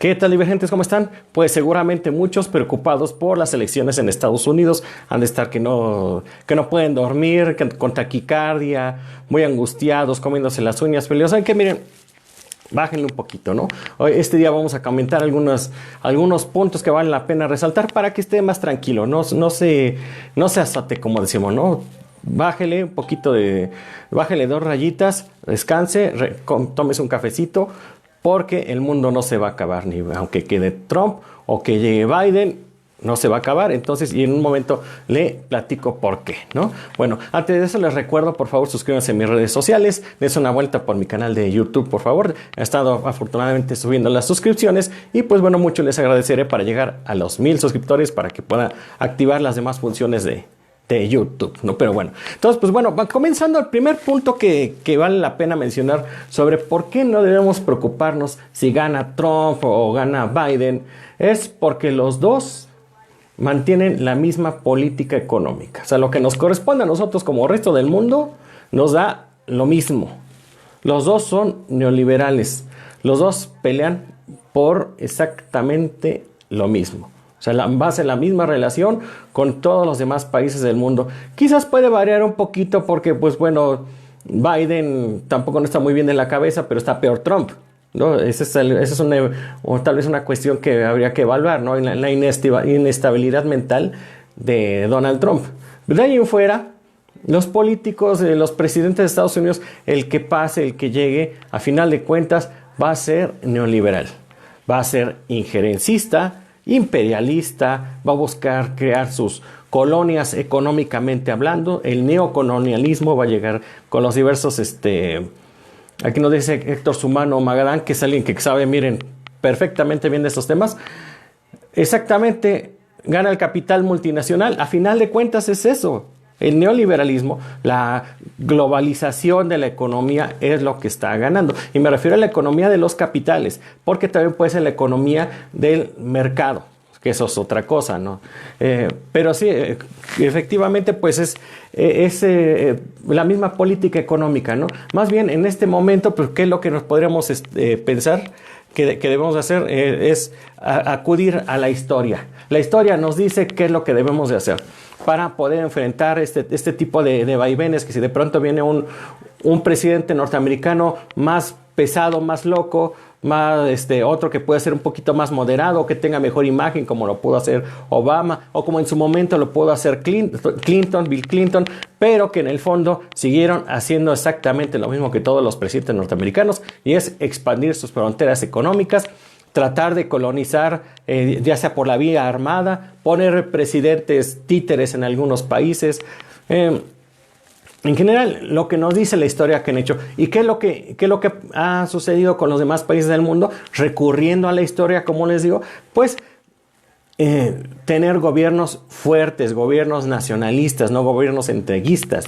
¿Qué tal, divergentes? ¿Cómo están? Pues seguramente muchos preocupados por las elecciones en Estados Unidos. Han de estar que no pueden dormir, con taquicardia, muy angustiados, comiéndose las uñas. Pero saben que miren, bájenle un poquito, ¿no? Hoy, este día vamos a comentar algunos puntos que valen la pena resaltar para que esté más tranquilo, no se azate, como decimos, ¿no? Bájele un poquito bájele 2 rayitas, descanse, tómese un cafecito, porque el mundo no se va a acabar, ni aunque quede Trump o que llegue Biden, no se va a acabar. Entonces, y en un momento le platico por qué, ¿no? Bueno, antes de eso les recuerdo, por favor, suscríbanse a mis redes sociales, dense una vuelta por mi canal de YouTube, por favor. He estado afortunadamente subiendo las suscripciones y pues bueno, mucho les agradeceré para llegar a los 1000 suscriptores para que pueda activar las demás funciones de YouTube, ¿no? Pero bueno, entonces pues bueno, comenzando el primer punto que vale la pena mencionar sobre por qué no debemos preocuparnos si gana Trump o gana Biden, es porque los dos mantienen la misma política económica. O sea, lo que nos corresponde a nosotros como resto del mundo nos da lo mismo. Los dos son neoliberales, los dos pelean por exactamente lo mismo. O sea, base la misma relación con todos los demás países del mundo. Quizás puede variar un poquito porque, pues bueno, Biden tampoco no está muy bien de la cabeza, pero está peor Trump, ¿no? Esa es tal vez una cuestión que habría que evaluar, ¿no? La inestabilidad mental de Donald Trump. De ahí en fuera, los políticos, los presidentes de Estados Unidos, el que pase, el que llegue, a final de cuentas, va a ser neoliberal. Va a ser injerencista, imperialista, va a buscar crear sus colonias económicamente hablando. El neocolonialismo va a llegar con los diversos, aquí nos dice Héctor Sumano Magadán, que es alguien que sabe, miren, perfectamente bien de estos temas. Exactamente, gana el capital multinacional. A final de cuentas es eso. El neoliberalismo, la globalización de la economía es lo que está ganando. Y me refiero a la economía de los capitales, porque también puede ser la economía del mercado, que eso es otra cosa, ¿no? Pero sí, efectivamente, pues es la misma política económica, ¿no? Más bien, en este momento, pues, ¿qué es lo que nos podríamos pensar que debemos hacer? Es acudir a la historia. La historia nos dice qué es lo que debemos de hacer para poder enfrentar este tipo de vaivenes, que si de pronto viene un presidente norteamericano más pesado, más loco, más otro que puede ser un poquito más moderado, que tenga mejor imagen, como lo pudo hacer Obama, o como en su momento lo pudo hacer Bill Clinton, pero que en el fondo siguieron haciendo exactamente lo mismo que todos los presidentes norteamericanos, y es expandir sus fronteras económicas, tratar de colonizar, ya sea por la vía armada, poner presidentes títeres en algunos países. En general, lo que nos dice la historia que han hecho. ¿Y qué es lo que ha sucedido con los demás países del mundo? Recurriendo a la historia, como les digo, pues tener gobiernos fuertes, gobiernos nacionalistas, no gobiernos entreguistas.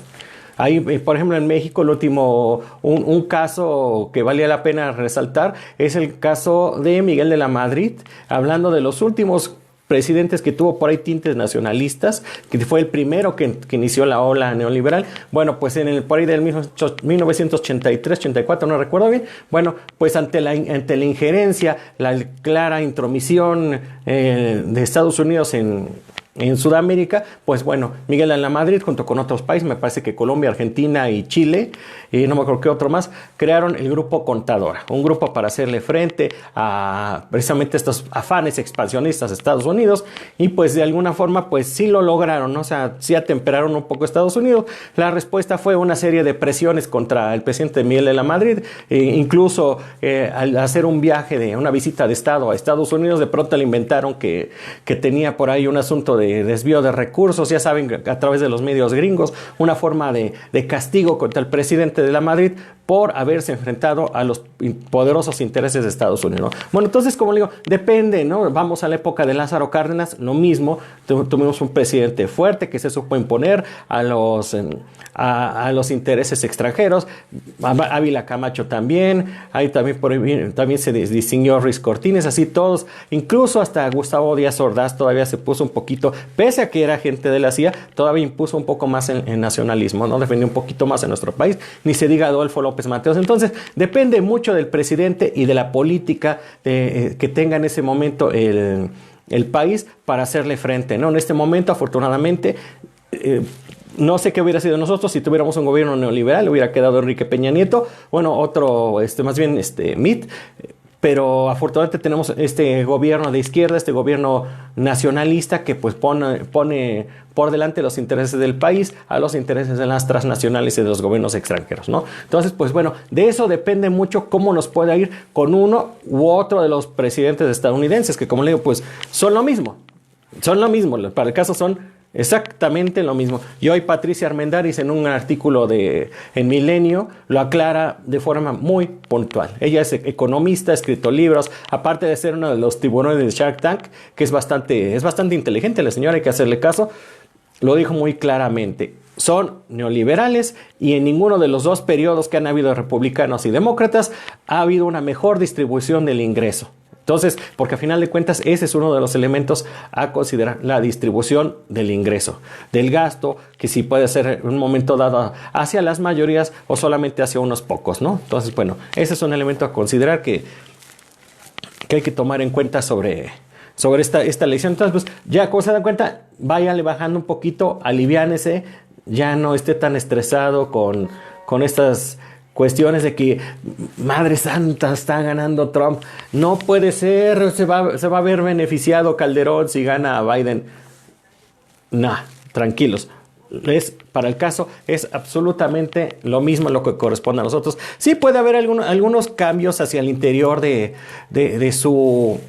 Ahí, por ejemplo, en México, el último, un caso que valía la pena resaltar es el caso de Miguel de la Madrid, hablando de los últimos presidentes que tuvo por ahí tintes nacionalistas, que fue el primero que inició la ola neoliberal. Bueno, pues por ahí del 1983, 84, no recuerdo bien. Bueno, pues ante la injerencia, la clara intromisión de Estados Unidos en Sudamérica, pues bueno, Miguel de la Madrid junto con otros países, me parece que Colombia, Argentina y Chile, y no me acuerdo qué otro más, crearon el Grupo Contadora, un grupo para hacerle frente a precisamente estos afanes expansionistas de Estados Unidos, y pues de alguna forma pues sí lo lograron, ¿no? O sea, sí atemperaron un poco Estados Unidos. La respuesta fue una serie de presiones contra el presidente Miguel de la Madrid, incluso al hacer una visita de Estado a Estados Unidos, de pronto le inventaron que tenía por ahí un asunto de desvío de recursos, ya saben, a través de los medios gringos, una forma de castigo contra el presidente de la Madrid por haberse enfrentado a los poderosos intereses de Estados Unidos, ¿no? Bueno, entonces, como le digo, depende, ¿no? Vamos a la época de Lázaro Cárdenas, lo mismo, tuvimos un presidente fuerte que se supo imponer a los intereses extranjeros. Ávila Camacho también, ahí también se distinguió Ruiz Cortines, así todos, incluso hasta Gustavo Díaz Ordaz todavía se puso un poquito, pese a que era gente de la CIA, todavía impuso un poco más en nacionalismo, ¿no? Defendió un poquito más en nuestro país, ni ni se diga Adolfo López Mateos. Entonces, depende mucho del presidente y de la política que tenga en ese momento el país para hacerle frente, ¿no? En este momento, afortunadamente, no sé qué hubiera sido nosotros si tuviéramos un gobierno neoliberal, hubiera quedado Enrique Peña Nieto, bueno, otro, más bien, Mitt, pero afortunadamente tenemos este gobierno de izquierda, este gobierno nacionalista que pues pone por delante los intereses del país a los intereses de las transnacionales y de los gobiernos extranjeros, ¿no? Entonces, pues bueno, de eso depende mucho cómo nos pueda ir con uno u otro de los presidentes estadounidenses, que como le digo, pues son lo mismo, para el caso son exactamente lo mismo. Y hoy Patricia Armendáriz en un artículo en Milenio lo aclara de forma muy puntual. Ella es economista, ha escrito libros, aparte de ser uno de los tiburones de Shark Tank, que es bastante inteligente la señora, hay que hacerle caso, lo dijo muy claramente. Son neoliberales y en ninguno de los dos periodos que han habido republicanos y demócratas ha habido una mejor distribución del ingreso. Entonces, porque a final de cuentas ese es uno de los elementos a considerar, la distribución del ingreso, del gasto, que sí puede ser en un momento dado hacia las mayorías o solamente hacia unos pocos, ¿no? Entonces, bueno, ese es un elemento a considerar que hay que tomar en cuenta sobre esta lección. Entonces, pues ya como se dan cuenta, váyale bajando un poquito, aliviánese, ya no esté tan estresado con estas cuestiones de que, madre santa, está ganando Trump. No puede ser, se va a ver beneficiado Calderón si gana a Biden. Nah, tranquilos. Para el caso, es absolutamente lo mismo lo que corresponde a nosotros. Sí puede haber algunos cambios hacia el interior de su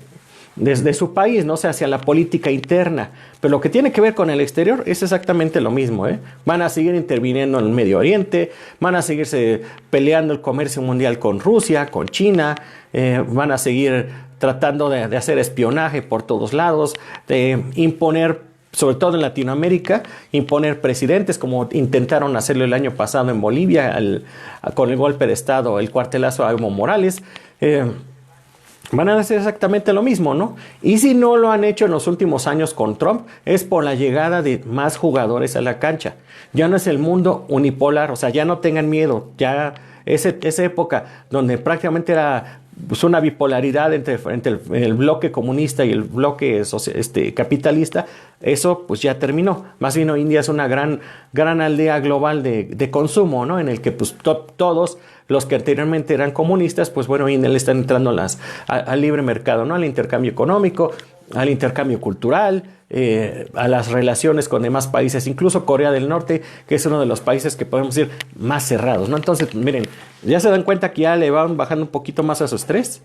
país, no sé, hacia la política interna, pero lo que tiene que ver con el exterior es exactamente lo mismo, ¿eh? Van a seguir interviniendo en el Medio Oriente, van a seguirse peleando el comercio mundial con Rusia, con China, van a seguir tratando de hacer espionaje por todos lados, de imponer, sobre todo en Latinoamérica, imponer presidentes como intentaron hacerlo el año pasado en Bolivia con el golpe de Estado, el cuartelazo a Evo Morales. Van a hacer exactamente lo mismo, ¿no? Y si no lo han hecho en los últimos años con Trump, es por la llegada de más jugadores a la cancha. Ya no es el mundo unipolar, o sea, ya no tengan miedo. Ya esa época donde prácticamente era pues una bipolaridad entre el bloque comunista y el bloque capitalista, eso pues ya terminó. Más bien hoy en día es una gran aldea global de consumo, ¿no? En el que pues todos los que anteriormente eran comunistas, pues bueno, hoy en día le están entrando al libre mercado, ¿no? Al intercambio económico, al intercambio cultural, a las relaciones con demás países, incluso Corea del Norte, que es uno de los países que podemos decir más cerrados, ¿no? Entonces, miren, ya se dan cuenta que ya le van bajando un poquito más a su estrés,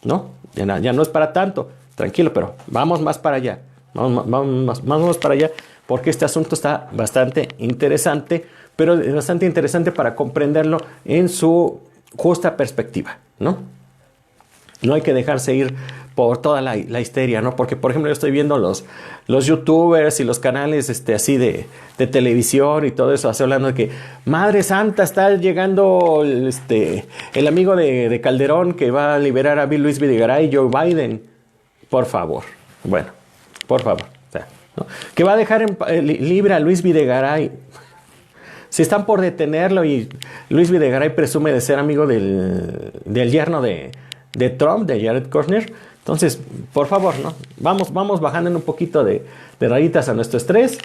¿no? Ya no es para tanto, tranquilo, pero vamos más para allá, vamos para allá, porque este asunto está bastante interesante, pero es bastante interesante para comprenderlo en su justa perspectiva, ¿no? No hay que dejarse ir por toda la histeria, ¿no? Porque, por ejemplo, yo estoy viendo los youtubers y los canales así de televisión y todo eso, así hablando de que, madre santa, está llegando el amigo de Calderón que va a liberar a Luis Videgaray y Joe Biden. Por favor. Bueno, por favor. O sea, ¿no? Que va a dejar libre a Luis Videgaray. Si están por detenerlo y Luis Videgaray presume de ser amigo del yerno de Trump, de Jared Kushner, entonces, por favor, ¿no? Vamos bajando un poquito de rayitas a nuestro estrés.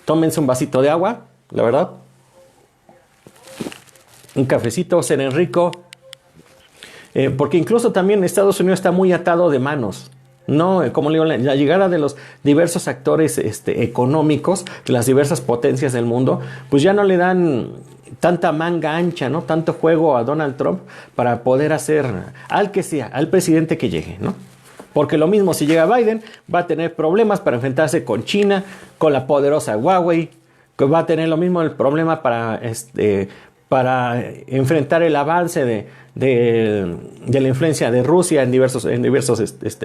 Tómense un vasito de agua, la verdad. Un cafecito, cenen rico. Porque incluso también Estados Unidos está muy atado de manos. No, como le digo, la llegada de los diversos actores económicos, de las diversas potencias del mundo, pues ya no le dan tanta manga ancha, ¿no? Tanto juego a Donald Trump para poder hacer al que sea, al presidente que llegue, ¿no? Porque lo mismo, si llega Biden, va a tener problemas para enfrentarse con China, con la poderosa Huawei, que va a tener lo mismo el problema para enfrentar el avance de la influencia de Rusia en diversos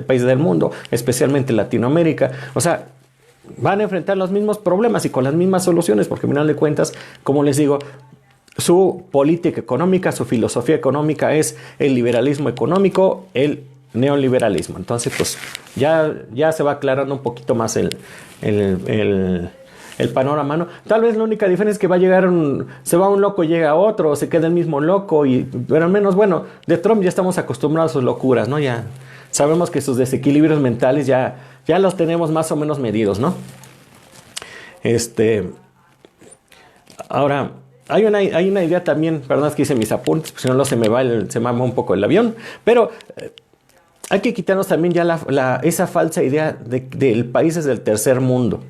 países del mundo, especialmente Latinoamérica. O sea, van a enfrentar los mismos problemas y con las mismas soluciones, porque al final de cuentas, como les digo, su política económica, su filosofía económica es el liberalismo económico, el neoliberalismo. Entonces, pues ya se va aclarando un poquito más el el panorama, ¿no? Tal vez la única diferencia es que va a llegar se va un loco, llega otro, o se queda el mismo loco, pero al menos, bueno, de Trump ya estamos acostumbrados a sus locuras, ¿no? Ya sabemos que sus desequilibrios mentales ya los tenemos más o menos medidos, ¿no? Ahora, hay una idea también, perdón, es que hice mis apuntes, pues si no se me va un poco el avión, pero hay que quitarnos también ya esa falsa idea de países del tercer mundo.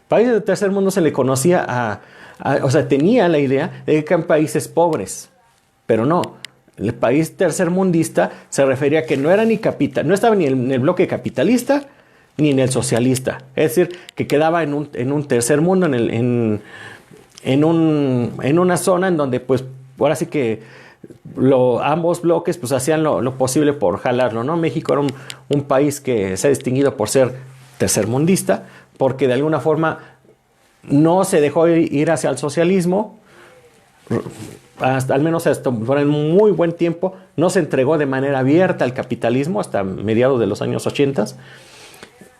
Países del tercer mundo se le conocía o sea, tenía la idea de que eran países pobres, pero no. El país tercermundista se refería a que no era no estaba ni en el bloque capitalista ni en el socialista. Es decir, que quedaba en un tercer mundo, en una zona en donde, pues, ahora sí que ambos bloques, pues, hacían lo posible por jalarlo, ¿no? México era un país que se ha distinguido por ser tercermundista, porque de alguna forma no se dejó ir hacia el socialismo, al menos hasta por un muy buen tiempo, no se entregó de manera abierta al capitalismo hasta mediados de los años 80.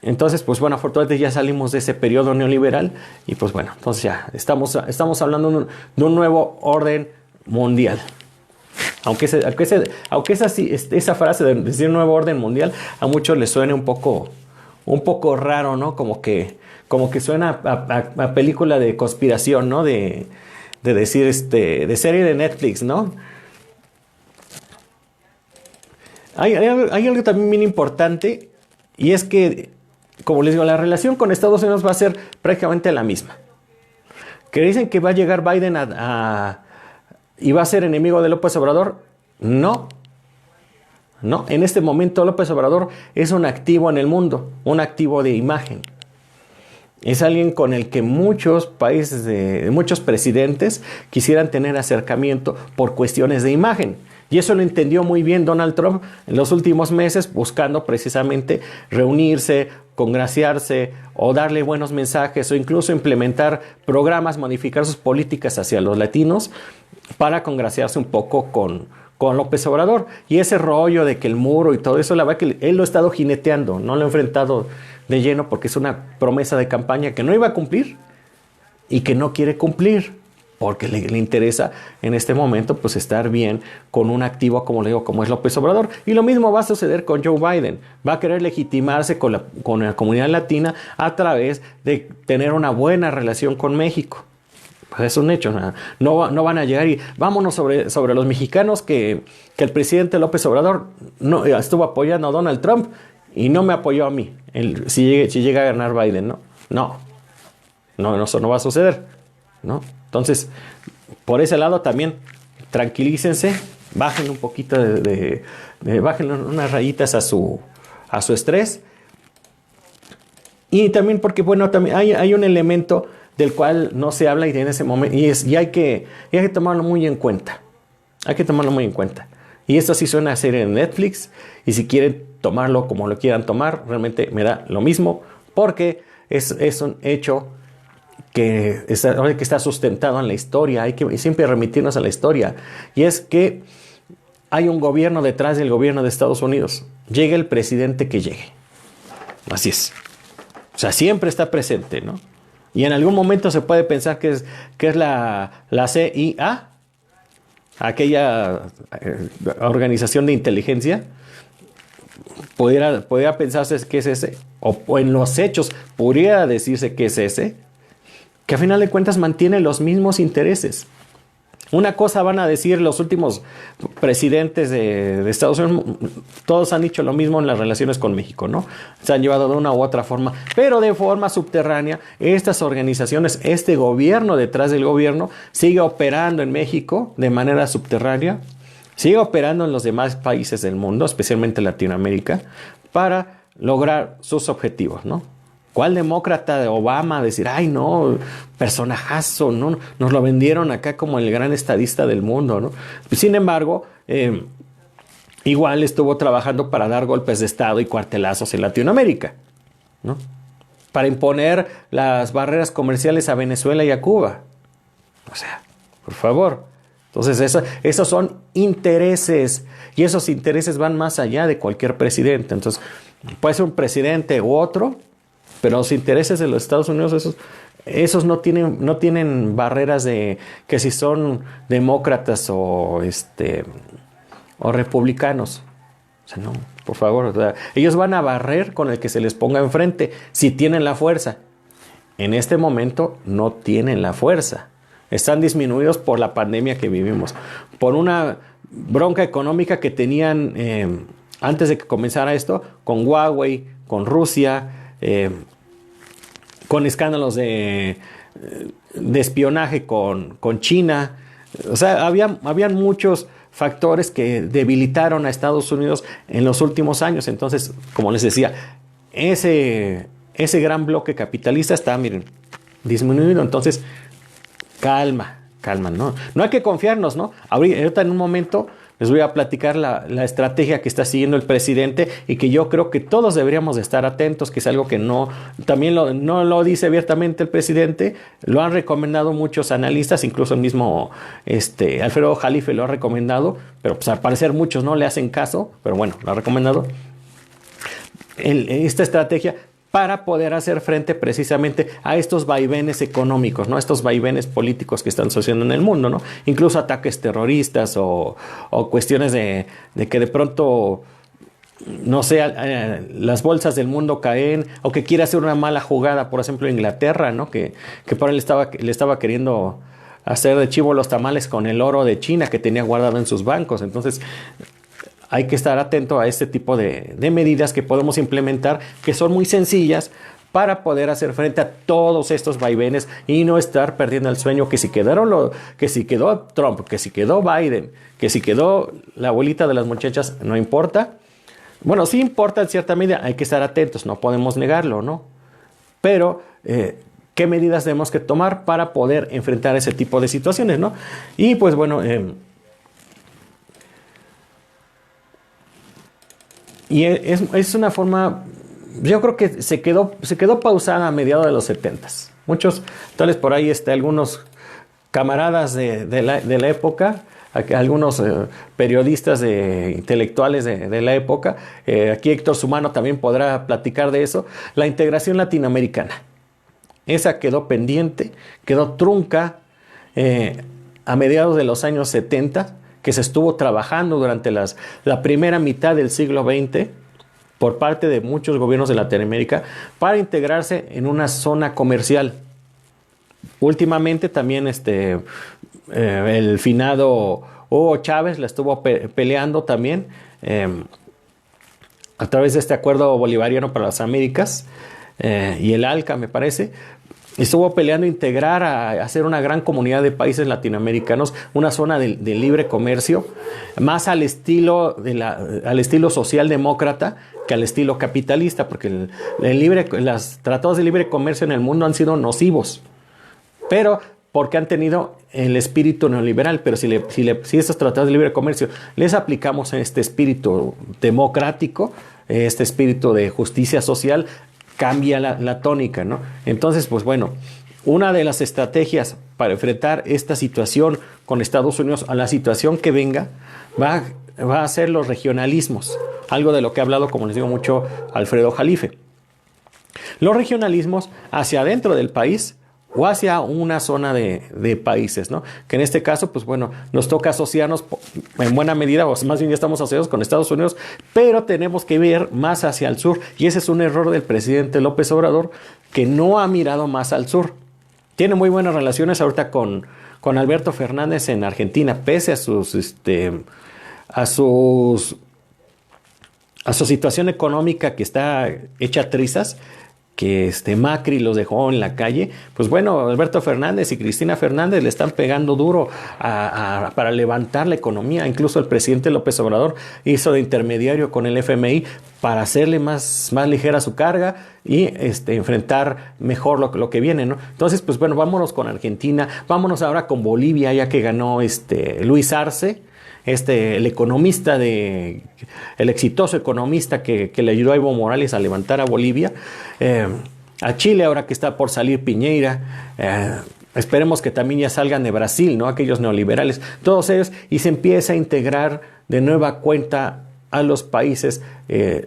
Entonces, pues bueno, afortunadamente ya salimos de ese periodo neoliberal y pues bueno, entonces ya estamos hablando de un nuevo orden mundial. Aunque esa frase de decir nuevo orden mundial a muchos les suene un poco raro, ¿no? Como que suena a película de conspiración, ¿no? De decir, de serie de Netflix, ¿no? Hay algo también bien importante, y es que, como les digo, la relación con Estados Unidos va a ser prácticamente la misma. ¿Que dicen que va a llegar Biden y va a ser enemigo de López Obrador? No. No, en este momento López Obrador es un activo en el mundo, un activo de imagen. Es alguien con el que muchos países, muchos presidentes quisieran tener acercamiento por cuestiones de imagen. Y eso lo entendió muy bien Donald Trump en los últimos meses, buscando precisamente reunirse, congraciarse o darle buenos mensajes o incluso implementar programas, modificar sus políticas hacia los latinos para congraciarse un poco con López Obrador. Y ese rollo de que el muro y todo eso, la verdad que él lo ha estado jineteando, no lo ha enfrentado de lleno porque es una promesa de campaña que no iba a cumplir y que no quiere cumplir porque le interesa en este momento pues estar bien con un activo, como le digo, como es López Obrador. Y lo mismo va a suceder con Joe Biden. Va a querer legitimarse con la comunidad latina a través de tener una buena relación con México. Pues es un hecho, no van a llegar y vámonos sobre los mexicanos que el presidente López Obrador no estuvo apoyando a Donald Trump y no me apoyó a mí, si llega a ganar Biden, ¿no? No, eso no va a suceder, ¿no? Entonces, por ese lado también, tranquilícense, bajen un poquito bajen unas rayitas a su estrés. Y también porque, bueno, también hay un elemento del cual no se habla y en ese momento, y hay que tomarlo muy en cuenta. Hay que tomarlo muy en cuenta. Y esto sí suena a serie en Netflix, y si quieren tomarlo como lo quieran tomar, realmente me da lo mismo, porque es un hecho que está sustentado en la historia. Hay que siempre remitirnos a la historia, y es que hay un gobierno detrás del gobierno de Estados Unidos. Llegue el presidente que llegue. Así es. O sea, siempre está presente, ¿no? Y en algún momento se puede pensar que es la CIA, aquella organización de inteligencia. Podría pensarse que es ese, o en los hechos podría decirse que es ese, que a final de cuentas mantiene los mismos intereses. Una cosa van a decir los últimos presidentes de Estados Unidos, todos han dicho lo mismo en las relaciones con México, ¿no? Se han llevado de una u otra forma, pero de forma subterránea, estas organizaciones, este gobierno detrás del gobierno, sigue operando en México de manera subterránea, sigue operando en los demás países del mundo, especialmente Latinoamérica, para lograr sus objetivos, ¿no? ¿Cuál demócrata de Obama decir, ay no, personajazo, ¿no? Nos lo vendieron acá como el gran estadista del mundo, ¿no? Sin embargo, igual estuvo trabajando para dar golpes de Estado y cuartelazos en Latinoamérica, ¿no? Para imponer las barreras comerciales a Venezuela y a Cuba. O sea, por favor. Entonces, esos son intereses, y esos intereses van más allá de cualquier presidente. Entonces, puede ser un presidente u otro, pero los intereses de los Estados Unidos, esos esos no tienen barreras de que si son demócratas o republicanos. O sea, no, por favor, o sea, ellos van a barrer con el que se les ponga enfrente, si tienen la fuerza. En este momento no tienen la fuerza. Están disminuidos por la pandemia que vivimos, por una bronca económica que tenían antes de que comenzara esto, con Huawei, con Rusia, con escándalos de espionaje con China. O sea, habían muchos factores que debilitaron a Estados Unidos en los últimos años. Entonces, como les decía, ese gran bloque capitalista está, miren, disminuido. Entonces, calma, ¿no? No hay que confiarnos, ¿no? Ahorita en un momento les voy a platicar la estrategia que está siguiendo el presidente y que yo creo que todos deberíamos de estar atentos, que es algo que no lo dice abiertamente el presidente, lo han recomendado muchos analistas, incluso el mismo Alfredo Jalife lo ha recomendado, pero pues al parecer muchos no le hacen caso, pero bueno, lo ha recomendado. Esta estrategia para poder hacer frente precisamente a estos vaivenes económicos, ¿no? Estos vaivenes políticos que están sucediendo en el mundo, ¿no? Incluso ataques terroristas o cuestiones de que de pronto, no sé, las bolsas del mundo caen, o que quiere hacer una mala jugada, por ejemplo, Inglaterra, ¿no? Que por él le estaba queriendo hacer de chivo los tamales con el oro de China que tenía guardado en sus bancos. Entonces, hay que estar atento a este tipo de medidas que podemos implementar, que son muy sencillas para poder hacer frente a todos estos vaivenes y no estar perdiendo el sueño que si quedó Trump, que si quedó Biden, que si quedó la abuelita de las muchachas, no importa. Bueno, sí importa en cierta medida, hay que estar atentos, no podemos negarlo, ¿no? Pero, ¿qué medidas tenemos que tomar para poder enfrentar ese tipo de situaciones, ¿no? Y pues bueno, y es una forma, yo creo que se quedó pausada a mediados de los 70s. Muchos, tales por ahí, algunos camaradas de la época, algunos periodistas intelectuales de la época, aquí Héctor Sumano también podrá platicar de eso, la integración latinoamericana. Esa quedó pendiente, quedó trunca a mediados de los años 70, que se estuvo trabajando durante la primera mitad del siglo XX por parte de muchos gobiernos de Latinoamérica para integrarse en una zona comercial. Últimamente también el finado Hugo Chávez la estuvo peleando también a través de este acuerdo bolivariano para las Américas y el ALCA, me parece. Estuvo peleando integrar a hacer una gran comunidad de países latinoamericanos, una zona de libre comercio, más al estilo socialdemócrata que al estilo capitalista, porque los tratados de libre comercio en el mundo han sido nocivos, pero porque han tenido el espíritu neoliberal. Pero si estos tratados de libre comercio les aplicamos en este espíritu democrático, este espíritu de justicia social, cambia la tónica, ¿no? Entonces, pues bueno, una de las estrategias para enfrentar esta situación con Estados Unidos, a la situación que venga, va a ser los regionalismos. Algo de lo que ha hablado, como les digo, mucho Alfredo Jalife. Los regionalismos hacia adentro del país o hacia una zona de países, ¿no? Que en este caso, pues bueno, nos toca asociarnos en buena medida, o más bien ya estamos asociados con Estados Unidos, pero tenemos que ver más hacia el sur, y ese es un error del presidente López Obrador, que no ha mirado más al sur. Tiene muy buenas relaciones ahorita con Alberto Fernández en Argentina, pese a su situación económica que está hecha trizas, que Macri los dejó en la calle. Pues bueno, Alberto Fernández y Cristina Fernández le están pegando duro para levantar la economía. Incluso el presidente López Obrador hizo de intermediario con el FMI para hacerle más ligera su carga y enfrentar mejor lo que viene, ¿no? Entonces, pues bueno, vámonos con Argentina, vámonos ahora con Bolivia, ya que ganó Luis Arce, el exitoso economista que le ayudó a Evo Morales a levantar a Bolivia, a Chile ahora que está por salir Piñera, esperemos que también ya salgan de Brasil, ¿no? Aquellos neoliberales, todos ellos, y se empieza a integrar de nueva cuenta a los países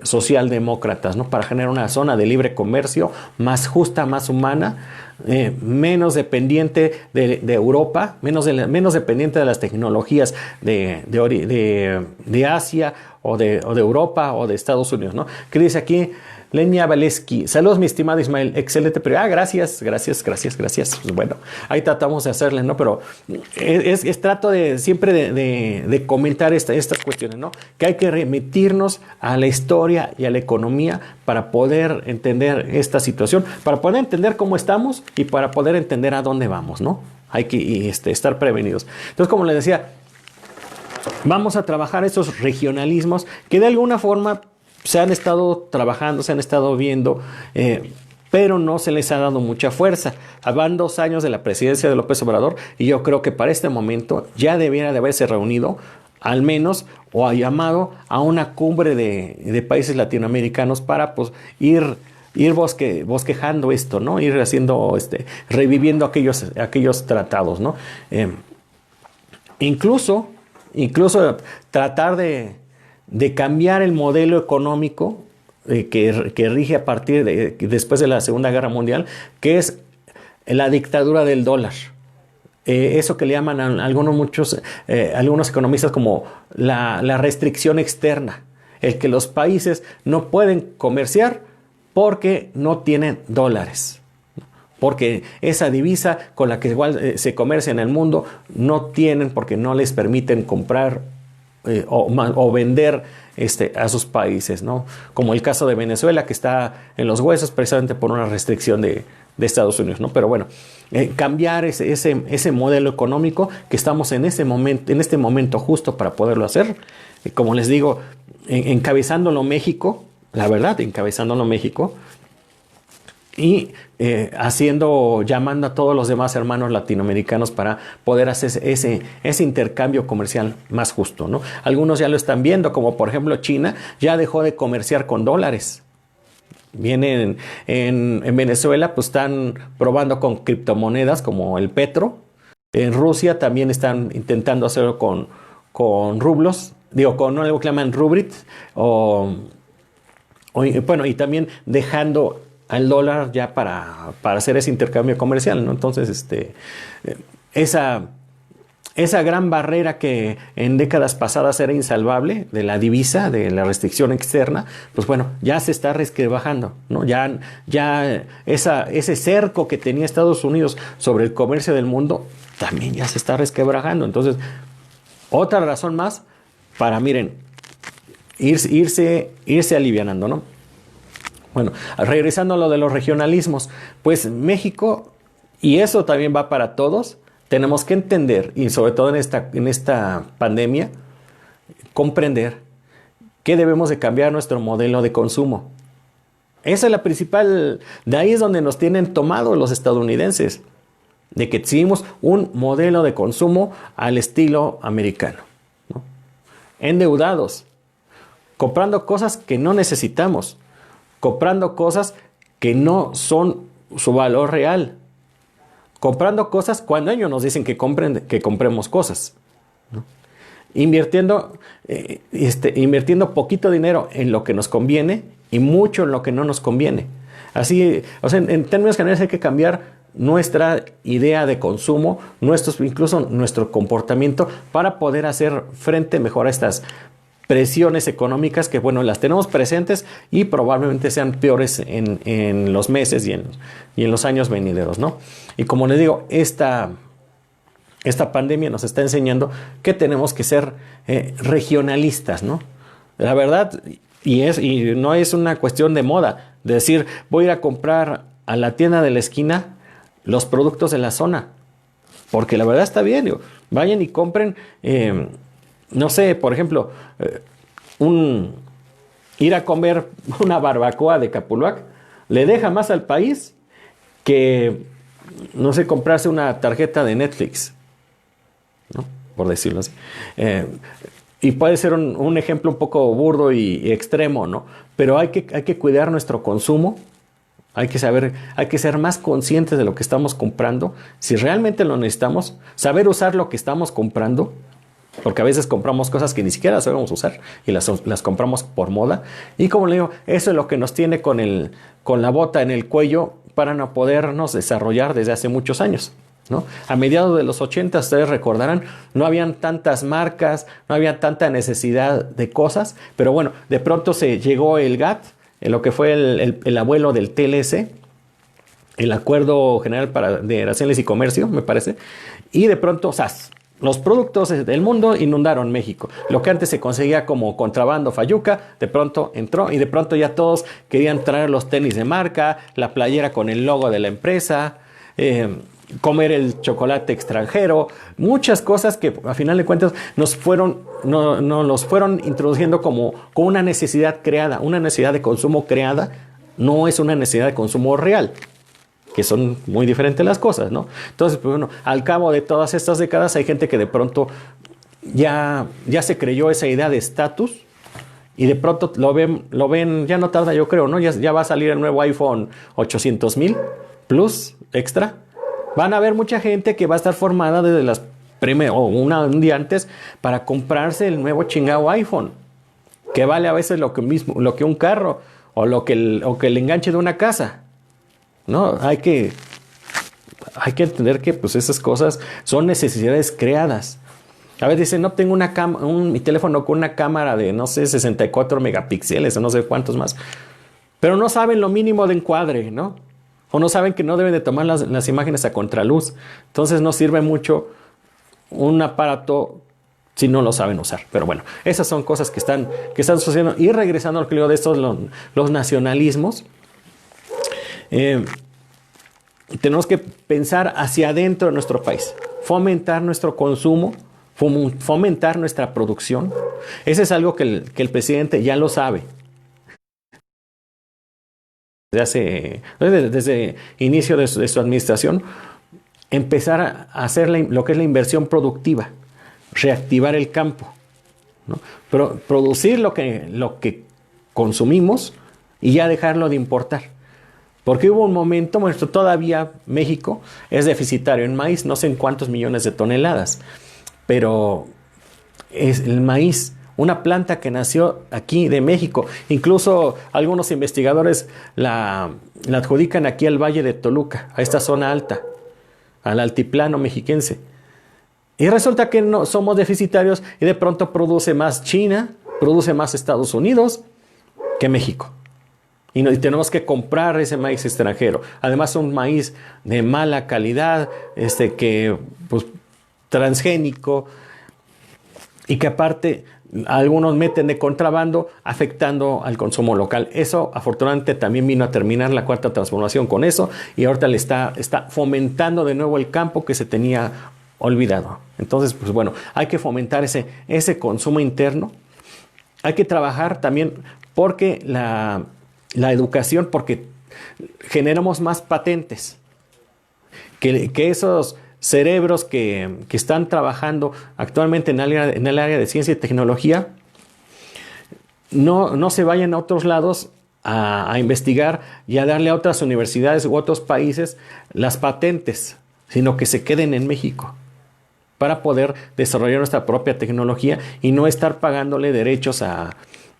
socialdemócratas, ¿no? Para generar una zona de libre comercio más justa, más humana, menos dependiente de Europa, menos dependiente de las tecnologías de Asia o de Europa o de Estados Unidos, ¿no? ¿Qué dice aquí? Lenia Valeski, saludos mi estimado Ismael, excelente, pero gracias. Pues bueno, ahí tratamos de hacerle, ¿no? Pero trato de siempre de comentar estas cuestiones, ¿no? Que hay que remitirnos a la historia y a la economía para poder entender esta situación, para poder entender cómo estamos y para poder entender a dónde vamos, ¿no? Hay que estar prevenidos. Entonces, como les decía, vamos a trabajar esos regionalismos que de alguna forma se han estado trabajando, se han estado viendo, pero no se les ha dado mucha fuerza. Van 2 años de la presidencia de López Obrador y yo creo que para este momento ya debiera de haberse reunido al menos o ha llamado a una cumbre de países latinoamericanos para pues ir bosquejando esto, ¿no? Ir haciendo, reviviendo aquellos tratados, ¿no? Incluso tratar de cambiar el modelo económico que rige a partir después de la Segunda Guerra Mundial, que es la dictadura del dólar. Eso que le llaman a algunos economistas como la restricción externa, el que los países no pueden comerciar porque no tienen dólares. Porque esa divisa con la que igual se comercia en el mundo no tienen, porque no les permiten comprar o vender a sus países, ¿no? Como el caso de Venezuela, que está en los huesos precisamente por una restricción de Estados Unidos, ¿no? Pero bueno, cambiar ese modelo económico que estamos en este momento justo para poderlo hacer. Como les digo, encabezándolo México, la verdad, encabezándolo México, y llamando a todos los demás hermanos latinoamericanos para poder hacer ese intercambio comercial más justo, ¿no? Algunos ya lo están viendo, como por ejemplo China ya dejó de comerciar con dólares. Vienen en Venezuela, pues están probando con criptomonedas como el petro. En Rusia también están intentando hacerlo con rublos, con algo que llaman rubrit, y también dejando al dólar ya para hacer ese intercambio comercial, ¿no? Entonces, esa gran barrera que en décadas pasadas era insalvable, de la divisa, de la restricción externa, pues bueno, ya se está resquebrajando, ¿no? Ya ese cerco que tenía Estados Unidos sobre el comercio del mundo también ya se está resquebrajando. Entonces, otra razón más para, miren, irse alivianando, ¿no? Bueno, regresando a lo de los regionalismos, pues México, y eso también va para todos, tenemos que entender, y sobre todo en esta pandemia, comprender que debemos de cambiar nuestro modelo de consumo. Esa es la principal, de ahí es donde nos tienen tomado los estadounidenses, de que seguimos un modelo de consumo al estilo americano, ¿no? Endeudados, comprando cosas que no necesitamos, comprando cosas que no son su valor real, comprando cosas cuando ellos nos dicen que compremos cosas, ¿no? Invirtiendo poquito dinero en lo que nos conviene y mucho en lo que no nos conviene. Así, o sea, en términos generales hay que cambiar nuestra idea de consumo, incluso nuestro comportamiento, para poder hacer frente mejor a estas presiones económicas que, bueno, las tenemos presentes y probablemente sean peores en los meses y en los años venideros, ¿no? Y como les digo, esta pandemia nos está enseñando que tenemos que ser regionalistas, ¿no? La verdad, y no es una cuestión de moda, de decir, voy a ir a comprar a la tienda de la esquina los productos de la zona, porque la verdad está bien, digo, vayan y compren, no sé, por ejemplo, ir a comer una barbacoa de Capuluac le deja más al país que, no sé, comprarse una tarjeta de Netflix, ¿no? Por decirlo así. Y puede ser un ejemplo un poco burdo y extremo, ¿no? Pero hay que cuidar nuestro consumo. Hay que ser más conscientes de lo que estamos comprando. Si realmente lo necesitamos, saber usar lo que estamos comprando, porque a veces compramos cosas que ni siquiera sabemos usar y las compramos por moda. Y como le digo, eso es lo que nos tiene con la bota en el cuello para no podernos desarrollar desde hace muchos años, ¿no? A mediados de los 80, ustedes recordarán, no habían tantas marcas, no había tanta necesidad de cosas, pero bueno, de pronto se llegó el GATT, lo que fue el abuelo del TLC, el Acuerdo General de Aranceles y Comercio, me parece, y de pronto, ¡zas!, los productos del mundo inundaron México. Lo que antes se conseguía como contrabando fayuca, de pronto entró y de pronto ya todos querían traer los tenis de marca, la playera con el logo de la empresa, comer el chocolate extranjero, muchas cosas que a final de cuentas nos fueron introduciendo como una necesidad creada, una necesidad de consumo creada, no es una necesidad de consumo real, que son muy diferentes las cosas, ¿no? Entonces, pues bueno, al cabo de todas estas décadas hay gente que de pronto ya se creyó esa idea de estatus y de pronto lo ven, ya no tarda, yo creo, ¿no? Ya va a salir el nuevo iPhone 800,000 Plus Extra. Van a haber mucha gente que va a estar formada desde un día antes para comprarse el nuevo chingado iPhone, que vale a veces lo que un carro o lo que el enganche de una casa. No, hay que entender que pues esas cosas son necesidades creadas. A veces dicen, no, tengo mi teléfono con una cámara de, no sé, 64 megapíxeles o no sé cuántos más. Pero no saben lo mínimo de encuadre, ¿no? O no saben que no deben de tomar las imágenes a contraluz. Entonces no sirve mucho un aparato si no lo saben usar. Pero bueno, esas son cosas que están sucediendo. Y regresando al que digo de estos, los nacionalismos. Tenemos que pensar hacia adentro de nuestro país, fomentar nuestro consumo, fomentar nuestra producción. Ese es algo que el presidente ya lo sabe. Desde inicio de su administración, empezar a hacer lo que es la inversión productiva, reactivar el campo, ¿no? Producir lo que consumimos y ya dejarlo de importar. Porque hubo un momento, todavía México es deficitario en maíz, no sé en cuántos millones de toneladas, pero es el maíz, una planta que nació aquí de México. Incluso algunos investigadores la adjudican aquí al Valle de Toluca, a esta zona alta, al altiplano mexiquense. Y resulta que no somos deficitarios y de pronto produce más China, produce más Estados Unidos que México. Y tenemos que comprar ese maíz extranjero. Además, un maíz de mala calidad, transgénico, y que aparte algunos meten de contrabando, afectando al consumo local. Eso, afortunadamente, también vino a terminar la cuarta transformación con eso, y ahorita le está fomentando de nuevo el campo que se tenía olvidado. Entonces, pues bueno, hay que fomentar ese consumo interno. Hay que trabajar también porque la educación, porque generamos más patentes, que esos cerebros que están trabajando actualmente en el área de ciencia y tecnología no se vayan a otros lados a investigar y a darle a otras universidades u otros países las patentes, sino que se queden en México para poder desarrollar nuestra propia tecnología y no estar pagándole derechos a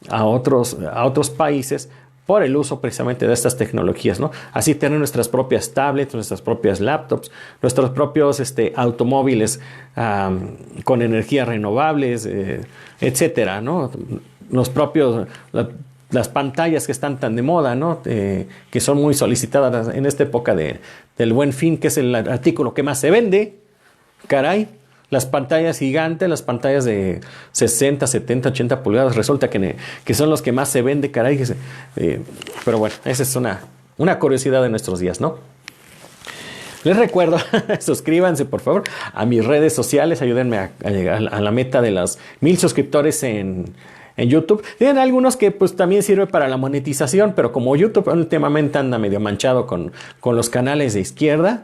otros países por el uso precisamente de estas tecnologías, ¿no? Así tener nuestras propias tablets, nuestras propias laptops, nuestros propios automóviles con energías renovables, etcétera, ¿no? Las pantallas que están tan de moda, ¿no? Que son muy solicitadas en esta época del Buen Fin, que es el artículo que más se vende. Caray. Las pantallas gigantes, las pantallas de 60, 70, 80 pulgadas, resulta que son los que más se vende, caray. Pero bueno, esa es una curiosidad de nuestros días, ¿no? Les recuerdo, suscríbanse por favor a mis redes sociales, ayúdenme a llegar a la meta de los 1000 suscriptores en YouTube. Tienen algunos que pues también sirve para la monetización, pero como YouTube últimamente anda medio manchado con los canales de izquierda,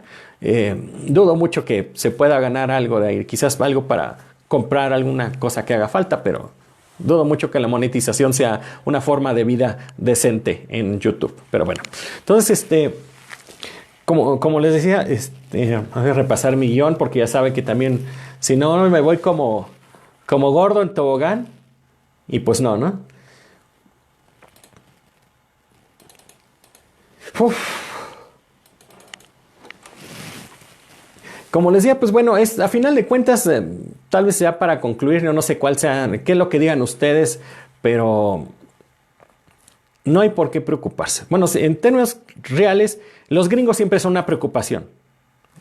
dudo mucho que se pueda ganar algo de ahí. Quizás algo para comprar alguna cosa que haga falta, pero dudo mucho que la monetización sea una forma de vida decente en YouTube. Pero bueno, entonces como les decía, voy a repasar mi guión porque ya saben que también, si no, me voy como gordo en tobogán. Y pues no. Uf. como les decía, pues bueno, es a final de cuentas, tal vez sea para concluir, no sé cuál sea, qué es lo que digan ustedes, pero no hay por qué preocuparse. Bueno, en términos reales, los gringos siempre son una preocupación.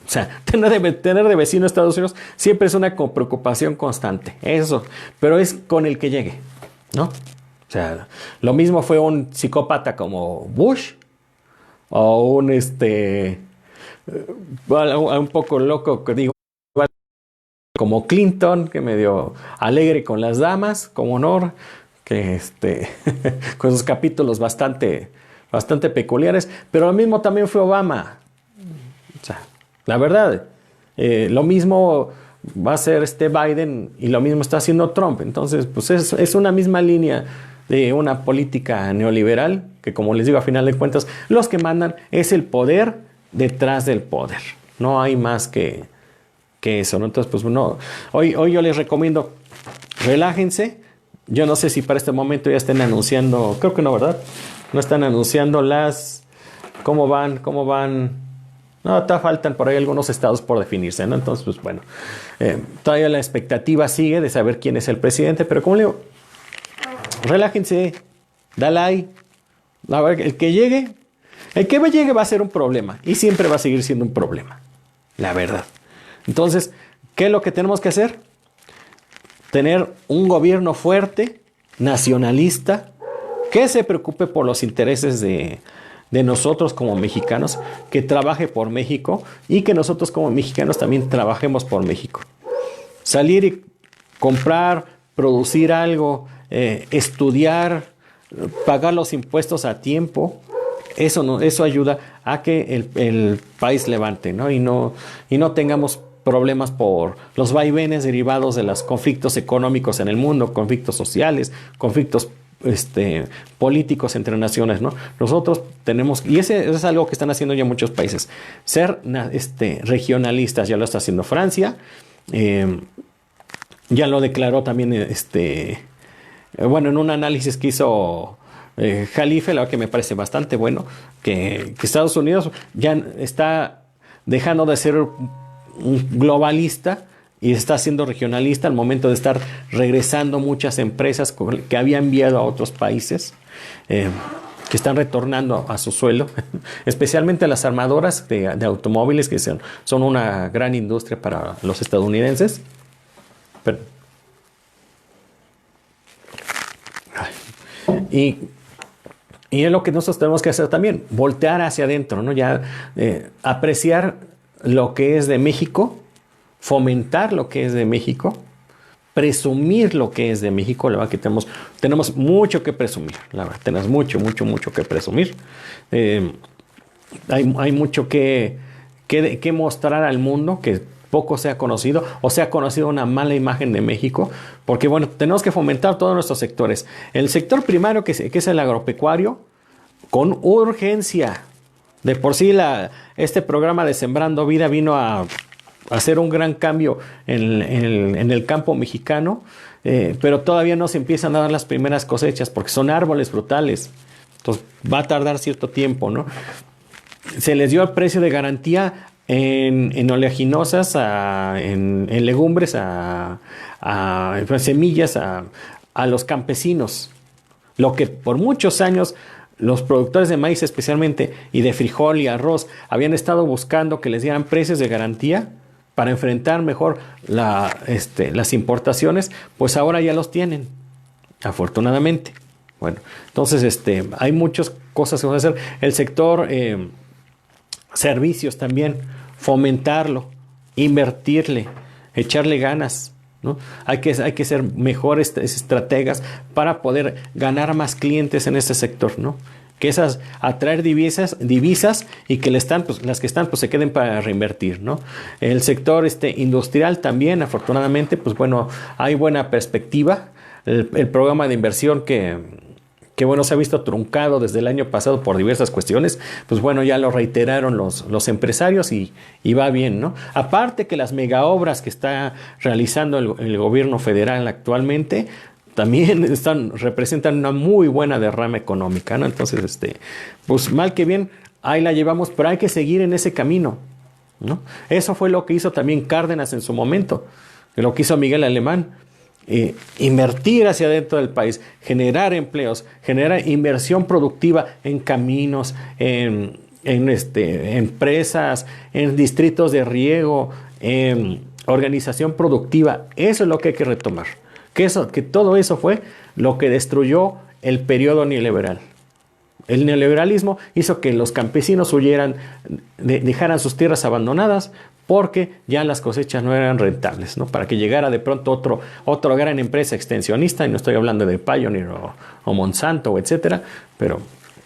O sea, tener de vecino Estados Unidos siempre es una preocupación constante. Eso, pero es con el que llegue, ¿no? O sea, lo mismo fue un psicópata como Bush o un poco loco, que digo, como Clinton, que medio alegre con las damas, como honor, que con sus capítulos bastante peculiares, pero lo mismo también fue Obama. O sea, la verdad, lo mismo va a ser Biden y lo mismo está haciendo Trump. Entonces, pues es una misma línea de una política neoliberal que, como les digo, a final de cuentas, los que mandan es el poder detrás del poder. No hay más que eso, ¿no? Entonces, pues no. Hoy yo les recomiendo, relájense. Yo no sé si para este momento ya estén anunciando, creo que no, ¿verdad? No están anunciando cómo van. No, todavía faltan por ahí algunos estados por definirse, ¿no? Entonces, pues bueno, todavía la expectativa sigue de saber quién es el presidente, pero como le digo, relájense, dale ahí. A ver, el que llegue va a ser un problema y siempre va a seguir siendo un problema, la verdad. Entonces, ¿qué es lo que tenemos que hacer? Tener un gobierno fuerte, nacionalista, que se preocupe por los intereses de nosotros como mexicanos, que trabaje por México y que nosotros como mexicanos también trabajemos por México. Salir y comprar, producir algo, estudiar, pagar los impuestos a tiempo, eso ayuda a que el país levante, ¿no? Y no tengamos problemas por los vaivenes derivados de los conflictos económicos en el mundo, conflictos sociales, conflictos políticos entre naciones, ¿no? Nosotros tenemos, y ese es algo que están haciendo ya muchos países, ser regionalistas. Ya lo está haciendo Francia, ya lo declaró también, bueno, en un análisis que hizo Jalife, lo que me parece bastante bueno, que Estados Unidos ya está dejando de ser un globalista y está siendo regionalista al momento de estar regresando muchas empresas que había enviado a otros países, que están retornando a su suelo, especialmente las armadoras de automóviles, que son una gran industria para los estadounidenses. Y es lo que nosotros tenemos que hacer también, voltear hacia adentro, ¿no? Ya apreciar lo que es de México, fomentar lo que es de México, presumir lo que es de México. La verdad que tenemos mucho que presumir, la verdad, tenemos mucho que presumir. Hay mucho que mostrar al mundo, que poco se ha conocido o se ha conocido una mala imagen de México, porque bueno, tenemos que fomentar todos nuestros sectores. El sector primario, que es el agropecuario, con urgencia. De por sí este programa de Sembrando Vida vino a hacer un gran cambio en el campo mexicano, pero todavía no se empiezan a dar las primeras cosechas porque son árboles frutales. Entonces va a tardar cierto tiempo, ¿no? Se les dio el precio de garantía en oleaginosas, en legumbres, en semillas a los campesinos. Lo que por muchos años los productores de maíz especialmente y de frijol y arroz habían estado buscando que les dieran precios de garantía para enfrentar mejor las importaciones, pues ahora ya los tienen, afortunadamente. Bueno, entonces hay muchas cosas que vamos a hacer. El sector servicios también, fomentarlo, invertirle, echarle ganas, ¿no? Hay que ser mejores estrategas para poder ganar más clientes en este sector, ¿no? Que atraer divisas y que las que están pues se queden para reinvertir, ¿no? El sector industrial también, afortunadamente, pues bueno, hay buena perspectiva. El programa de inversión que bueno, se ha visto truncado desde el año pasado por diversas cuestiones, pues bueno, ya lo reiteraron los empresarios y va bien, ¿no? Aparte que las megaobras que está realizando el gobierno federal actualmente también representan una muy buena derrama económica, ¿no? Entonces, pues mal que bien, ahí la llevamos, pero hay que seguir en ese camino. ¿no? Eso fue lo que hizo también Cárdenas en su momento, lo que hizo Miguel Alemán. Invertir hacia dentro del país, generar empleos, generar inversión productiva en caminos, en empresas, en distritos de riego, en organización productiva. Eso es lo que hay que retomar. Que todo eso fue lo que destruyó el periodo neoliberal. El neoliberalismo hizo que los campesinos huyeran, dejaran sus tierras abandonadas, porque ya las cosechas no eran rentables, ¿no? Para que llegara de pronto otra gran empresa extensionista, y no estoy hablando de Pioneer o Monsanto, etcétera, pero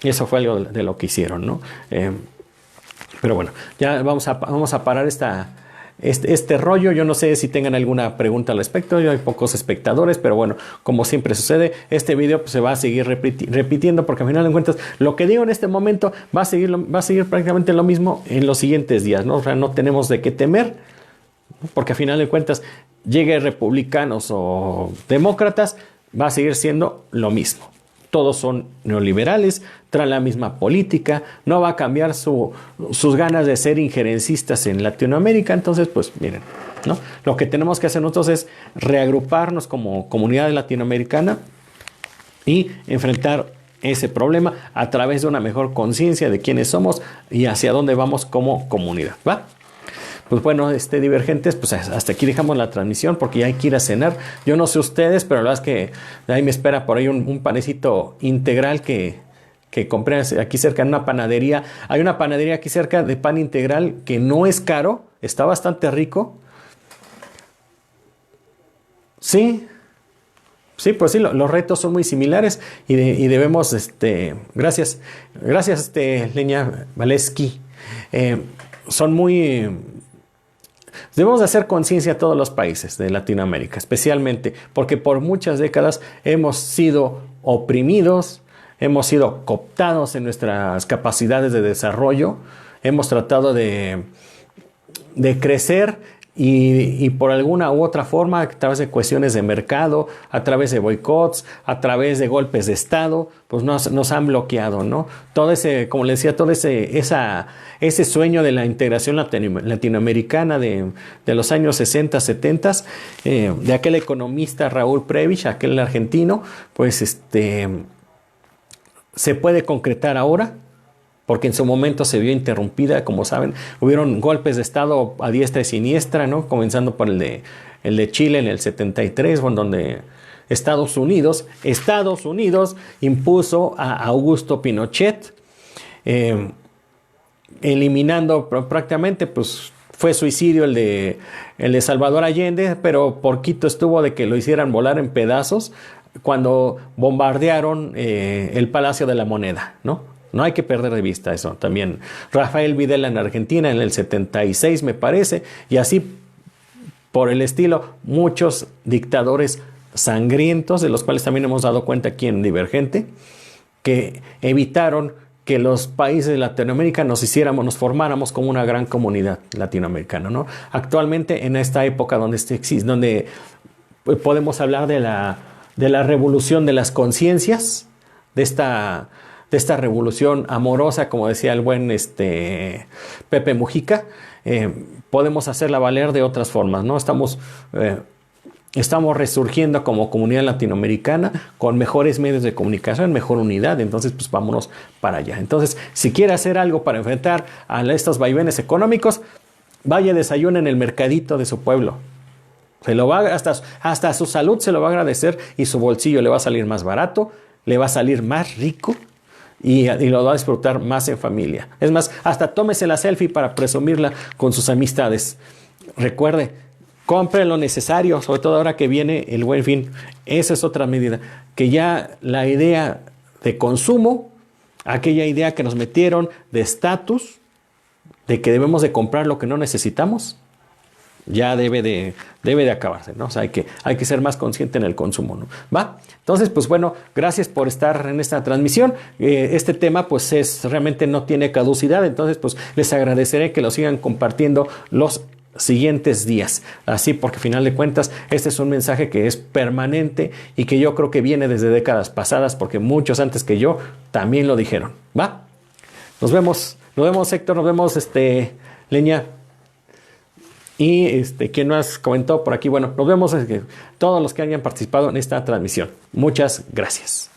eso fue algo de lo que hicieron, ¿no? Pero bueno, ya vamos a parar este rollo. Yo no sé si tengan alguna pregunta al respecto. Hay pocos espectadores, pero bueno, como siempre sucede, este video pues, se va a seguir repitiendo, porque al final de cuentas lo que digo en este momento va a seguir prácticamente lo mismo en los siguientes días, ¿no? O sea, no tenemos de qué temer, porque al final de cuentas, llegue republicanos o demócratas, va a seguir siendo lo mismo. Todos son neoliberales, traen la misma política, no va a cambiar sus ganas de ser injerencistas en Latinoamérica. Entonces, pues miren, ¿no? Lo que tenemos que hacer nosotros es reagruparnos como comunidad latinoamericana y enfrentar ese problema a través de una mejor conciencia de quiénes somos y hacia dónde vamos como comunidad, ¿va? Pues bueno, divergentes, pues hasta aquí dejamos la transmisión porque ya hay que ir a cenar. Yo no sé ustedes, pero la verdad es que ahí me espera por ahí un panecito integral que compré aquí cerca en una panadería. Hay una panadería aquí cerca de pan integral que no es caro, está bastante rico. Sí, pues sí, los retos son muy similares y debemos, gracias, Leña Valeski, son muy... Debemos de hacer conciencia a todos los países de Latinoamérica, especialmente porque por muchas décadas hemos sido oprimidos, hemos sido cooptados en nuestras capacidades de desarrollo, hemos tratado de crecer y por alguna u otra forma, a través de cuestiones de mercado, a través de boicots, a través de golpes de Estado, pues nos han bloqueado, ¿no? Todo ese, como les decía, todo ese sueño de la integración latinoamericana de los años 60, 70, de aquel economista Raúl Prebisch, aquel argentino, pues se puede concretar ahora, porque en su momento se vio interrumpida, como saben, hubieron golpes de Estado a diestra y siniestra, ¿no? Comenzando por el de Chile en el 73, donde Estados Unidos impuso a Augusto Pinochet, eliminando prácticamente, pues fue suicidio el de Salvador Allende, pero poquito estuvo de que lo hicieran volar en pedazos cuando bombardearon el Palacio de la Moneda, ¿no? No hay que perder de vista eso también. Rafael Videla en Argentina en el 76, me parece, y así por el estilo, muchos dictadores sangrientos, de los cuales también hemos dado cuenta aquí en Divergente, que evitaron que los países de Latinoamérica nos formáramos como una gran comunidad latinoamericana, ¿no? Actualmente, en esta época donde podemos hablar de la revolución de las conciencias, de esta revolución amorosa, como decía el buen Pepe Mujica, podemos hacerla valer de otras formas, ¿no? Estamos resurgiendo como comunidad latinoamericana con mejores medios de comunicación, mejor unidad. Entonces, pues vámonos para allá. Entonces, si quiere hacer algo para enfrentar a estos vaivenes económicos, vaya, desayune en el mercadito de su pueblo. Hasta su salud se lo va a agradecer y su bolsillo le va a salir más barato, le va a salir más rico y lo va a disfrutar más en familia. Es más, hasta tómese la selfie para presumirla con sus amistades. Recuerde, compre lo necesario, sobre todo ahora que viene el Buen Fin. Esa es otra medida, que ya la idea de consumo, aquella idea que nos metieron de estatus, de que debemos de comprar lo que no necesitamos, ya debe de acabarse, ¿no? O sea, hay que ser más consciente en el consumo, ¿no? ¿Va? Entonces, pues bueno, gracias por estar en esta transmisión. Este tema, pues realmente no tiene caducidad, entonces, pues les agradeceré que lo sigan compartiendo los siguientes días. Así, porque al final de cuentas, este es un mensaje que es permanente y que yo creo que viene desde décadas pasadas, porque muchos antes que yo también lo dijeron. ¿Va? Nos vemos, Héctor, nos vemos, Leña. Y quien nos comentó por aquí, bueno, nos vemos todos los que hayan participado en esta transmisión. Muchas gracias.